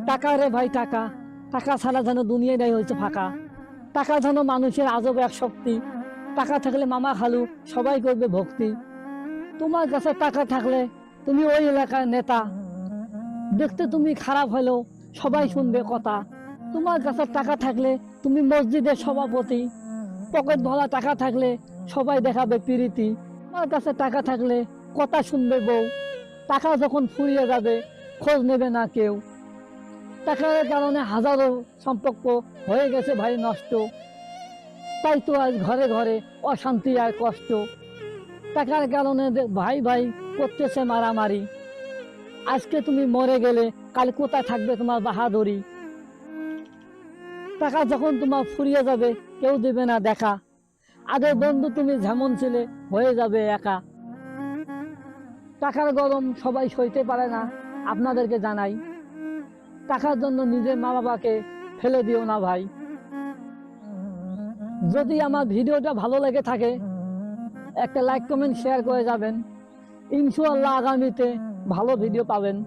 টাকা রে ভাই টাকা, টাকা ছাড়া যেন দুনিয়াটাই হয়েছে ফাঁকা। টাকা যেন মানুষের আজব এক শক্তি, টাকা থাকলে মামা খালু সবাই করবে ভক্তি। তোমার কাছে টাকা থাকলে তুমি ওই এলাকার নেতা, দেখতে তুমি খারাপ হলেও সবাই শুনবে কথা। তোমার কাছে টাকা থাকলে তুমি মসজিদের সভাপতি, পকেট ভরা টাকা থাকলে সবাই দেখাবে প্রীতি। তোমার কাছে টাকা থাকলে কথা শুনবে বউ, টাকা যখন ফুরিয়ে যাবে খোঁজ নেবে না কেউ। টাকার কারণে হাজারো সম্পর্ক হয়ে গেছে ভাই নষ্ট, তাই তো আজ ঘরে ঘরে অশান্তি আর কষ্ট। টাকার কারণে ভাই ভাই করতেছে মারামারি, আজকে তুমি মরে গেলে কাল কোথায় থাকবে তোমার বাহাদুরি। টাকা যখন তোমার ফুরিয়ে যাবে কেউ দেবে না দেখা, আগের বন্ধু তুমি যেমন ছিলে হয়ে যাবে একা। টাকার গরম সবাই সইতে পারে না, আপনাদেরকে জানাই টাকার জন্য নিজের মা বাবাকে ফেলে দিও না ভাই। যদি আমার ভিডিওটা ভালো লেগে থাকে একটা লাইক কমেন্ট শেয়ার করে যাবেন, ইনশাআল্লাহ আগামীতে ভালো ভিডিও পাবেন।